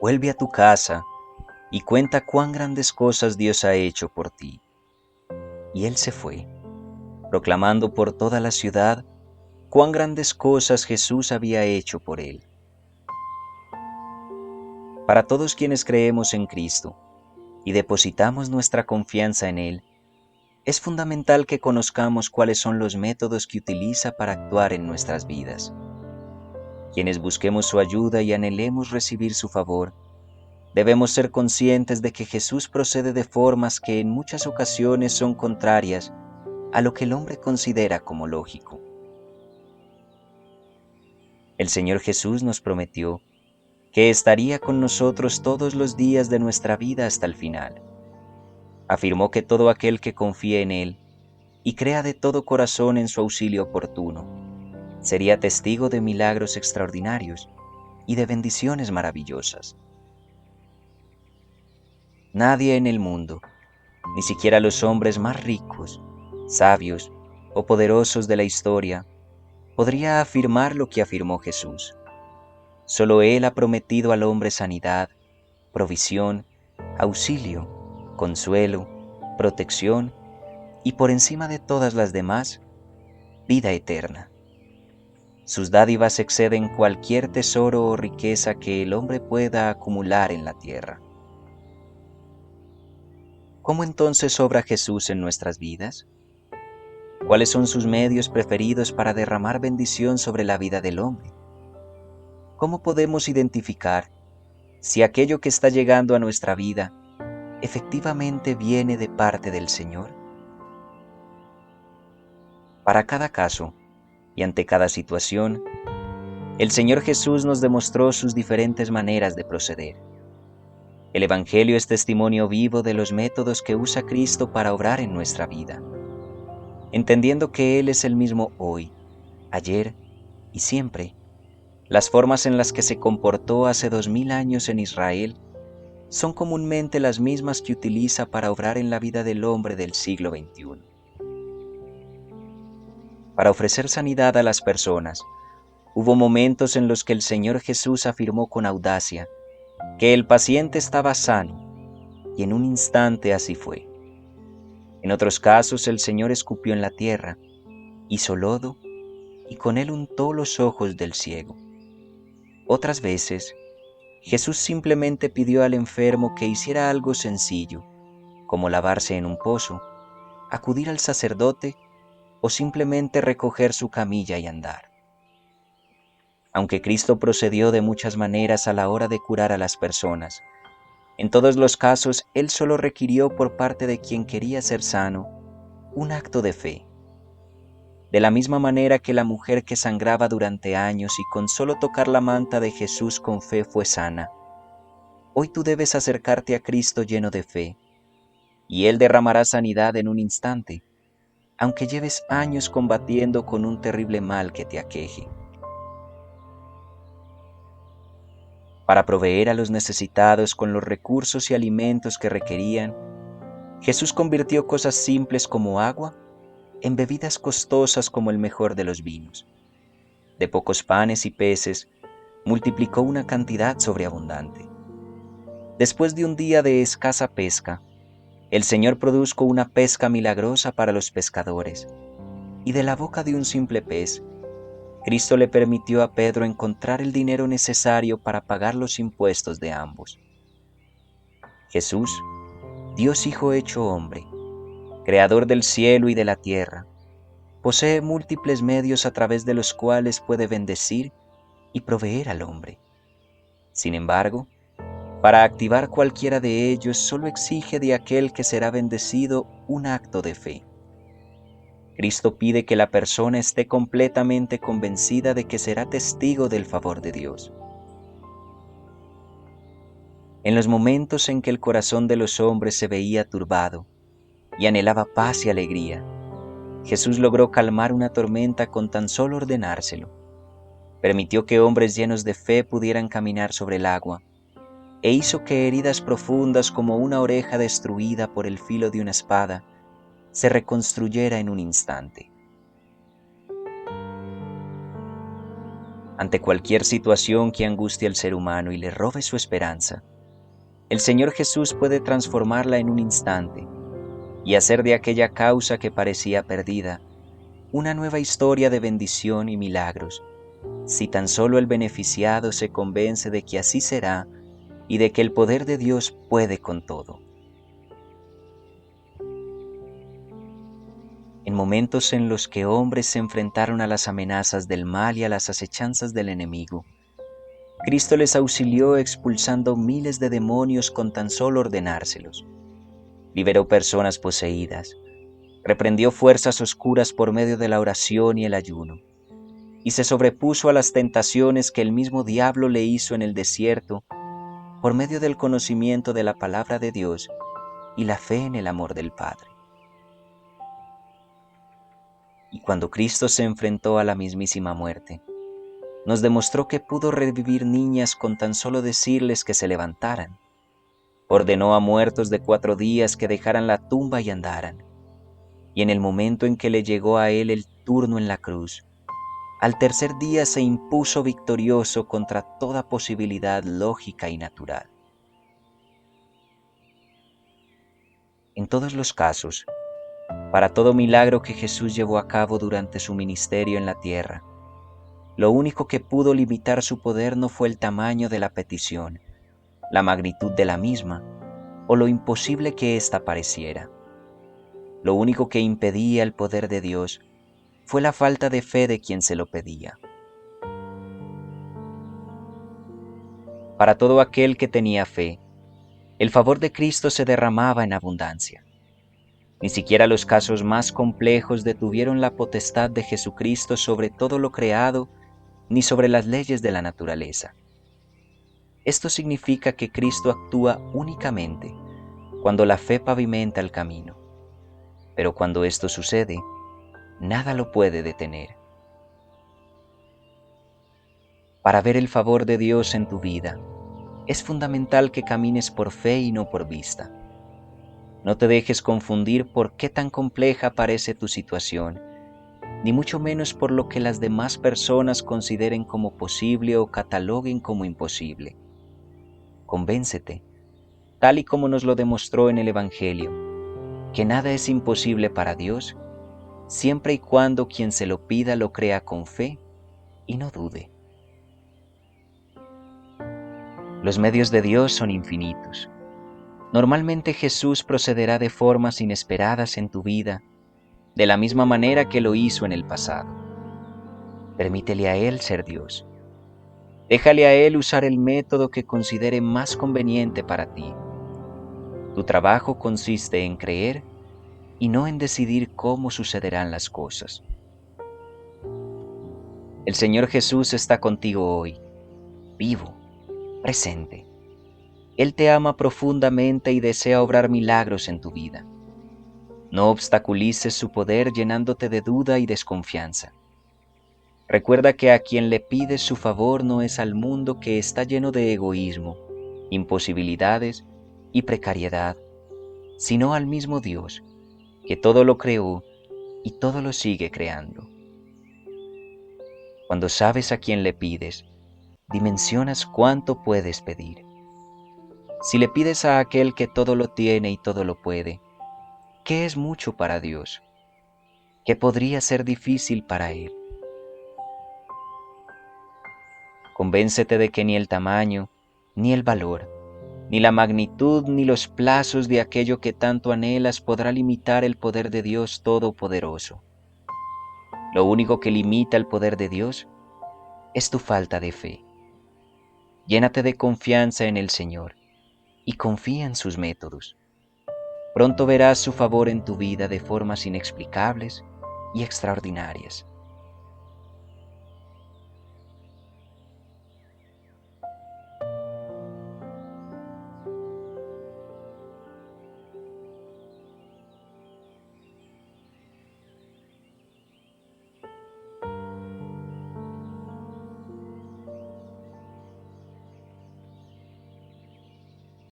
vuelve a tu casa y cuenta cuán grandes cosas Dios ha hecho por ti. Y él se fue, proclamando por toda la ciudad cuán grandes cosas Jesús había hecho por él. Para todos quienes creemos en Cristo y depositamos nuestra confianza en Él, es fundamental que conozcamos cuáles son los métodos que utiliza para actuar en nuestras vidas. Quienes busquemos su ayuda y anhelemos recibir su favor, debemos ser conscientes de que Jesús procede de formas que en muchas ocasiones son contrarias a lo que el hombre considera como lógico. El Señor Jesús nos prometió que estaría con nosotros todos los días de nuestra vida hasta el final. Afirmó que todo aquel que confíe en Él y crea de todo corazón en su auxilio oportuno, sería testigo de milagros extraordinarios y de bendiciones maravillosas. Nadie en el mundo, ni siquiera los hombres más ricos, sabios o poderosos de la historia, podría afirmar lo que afirmó Jesús. Solo Él ha prometido al hombre sanidad, provisión, auxilio, consuelo, protección y por encima de todas las demás, vida eterna. Sus dádivas exceden cualquier tesoro o riqueza que el hombre pueda acumular en la tierra. ¿Cómo entonces obra Jesús en nuestras vidas? ¿Cuáles son sus medios preferidos para derramar bendición sobre la vida del hombre? ¿Cómo podemos identificar si aquello que está llegando a nuestra vida efectivamente viene de parte del Señor? Para cada caso y ante cada situación, el Señor Jesús nos demostró sus diferentes maneras de proceder. El Evangelio es testimonio vivo de los métodos que usa Cristo para obrar en nuestra vida. Entendiendo que Él es el mismo hoy, ayer y siempre, las formas en las que se comportó hace 2000 años en Israel son comúnmente las mismas que utiliza para obrar en la vida del hombre del siglo XXI. Para ofrecer sanidad a las personas, hubo momentos en los que el Señor Jesús afirmó con audacia que el paciente estaba sano, y en un instante así fue. En otros casos el Señor escupió en la tierra, hizo lodo y con él untó los ojos del ciego. Otras veces, Jesús simplemente pidió al enfermo que hiciera algo sencillo, como lavarse en un pozo, acudir al sacerdote o simplemente recoger su camilla y andar. Aunque Cristo procedió de muchas maneras a la hora de curar a las personas, en todos los casos Él solo requirió por parte de quien quería ser sano un acto de fe. De la misma manera que la mujer que sangraba durante años y con solo tocar la manta de Jesús con fe fue sana, hoy tú debes acercarte a Cristo lleno de fe, y Él derramará sanidad en un instante, aunque lleves años combatiendo con un terrible mal que te aqueje. Para proveer a los necesitados con los recursos y alimentos que requerían, Jesús convirtió cosas simples como agua en bebidas costosas como el mejor de los vinos. De pocos panes y peces, multiplicó una cantidad sobreabundante. Después de un día de escasa pesca, el Señor produjo una pesca milagrosa para los pescadores, y de la boca de un simple pez, Cristo le permitió a Pedro encontrar el dinero necesario para pagar los impuestos de ambos. Jesús, Dios Hijo hecho hombre, Creador del cielo y de la tierra, posee múltiples medios a través de los cuales puede bendecir y proveer al hombre. Sin embargo, para activar cualquiera de ellos solo exige de aquel que será bendecido un acto de fe. Cristo pide que la persona esté completamente convencida de que será testigo del favor de Dios. En los momentos en que el corazón de los hombres se veía turbado y anhelaba paz y alegría, Jesús logró calmar una tormenta con tan solo ordenárselo. Permitió que hombres llenos de fe pudieran caminar sobre el agua, e hizo que heridas profundas como una oreja destruida por el filo de una espada se reconstruyera en un instante. Ante cualquier situación que angustie al ser humano y le robe su esperanza, el Señor Jesús puede transformarla en un instante y hacer de aquella causa que parecía perdida una nueva historia de bendición y milagros, si tan solo el beneficiado se convence de que así será y de que el poder de Dios puede con todo. En momentos en los que hombres se enfrentaron a las amenazas del mal y a las acechanzas del enemigo, Cristo les auxilió expulsando miles de demonios con tan solo ordenárselos. Liberó personas poseídas, reprendió fuerzas oscuras por medio de la oración y el ayuno, y se sobrepuso a las tentaciones que el mismo diablo le hizo en el desierto por medio del conocimiento de la palabra de Dios y la fe en el amor del Padre. Y cuando Cristo se enfrentó a la mismísima muerte, nos demostró que pudo revivir niñas con tan solo decirles que se levantaran. Ordenó a muertos de 4 días que dejaran la tumba y andaran. Y en el momento en que le llegó a él el turno en la cruz, al tercer día se impuso victorioso contra toda posibilidad lógica y natural. En todos los casos, para todo milagro que Jesús llevó a cabo durante su ministerio en la tierra, lo único que pudo limitar su poder no fue el tamaño de la petición, la magnitud de la misma, o lo imposible que ésta pareciera. Lo único que impedía el poder de Dios fue la falta de fe de quien se lo pedía. Para todo aquel que tenía fe, el favor de Cristo se derramaba en abundancia. Ni siquiera los casos más complejos detuvieron la potestad de Jesucristo sobre todo lo creado, ni sobre las leyes de la naturaleza. Esto significa que Cristo actúa únicamente cuando la fe pavimenta el camino. Pero cuando esto sucede, nada lo puede detener. Para ver el favor de Dios en tu vida, es fundamental que camines por fe y no por vista. No te dejes confundir por qué tan compleja parece tu situación, ni mucho menos por lo que las demás personas consideren como posible o cataloguen como imposible. Convéncete, tal y como nos lo demostró en el Evangelio, que nada es imposible para Dios, siempre y cuando quien se lo pida lo crea con fe y no dude. Los medios de Dios son infinitos. Normalmente Jesús procederá de formas inesperadas en tu vida, de la misma manera que lo hizo en el pasado. Permítele a Él ser Dios. Déjale a Él usar el método que considere más conveniente para ti. Tu trabajo consiste en creer y no en decidir cómo sucederán las cosas. El Señor Jesús está contigo hoy, vivo, presente. Él te ama profundamente y desea obrar milagros en tu vida. No obstaculices su poder llenándote de duda y desconfianza. Recuerda que a quien le pides su favor no es al mundo que está lleno de egoísmo, imposibilidades y precariedad, sino al mismo Dios, que todo lo creó y todo lo sigue creando. Cuando sabes a quién le pides, dimensionas cuánto puedes pedir. Si le pides a aquel que todo lo tiene y todo lo puede, ¿qué es mucho para Dios? ¿Qué podría ser difícil para Él? Convéncete de que ni el tamaño, ni el valor, ni la magnitud, ni los plazos de aquello que tanto anhelas podrá limitar el poder de Dios Todopoderoso. Lo único que limita el poder de Dios es tu falta de fe. Llénate de confianza en el Señor y confía en sus métodos. Pronto verás su favor en tu vida de formas inexplicables y extraordinarias.